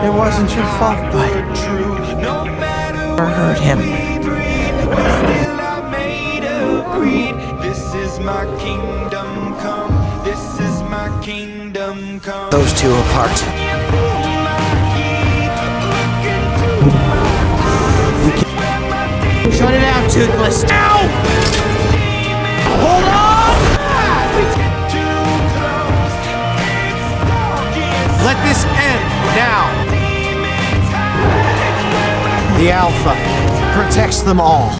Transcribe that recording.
It wasn't your fault, bud. Or hurt him. This is my kingdom come. This is my kingdom come. Those two apart. Shut it out, Toothless. Ow! Hold on! Let this end now. The Alpha protects them all.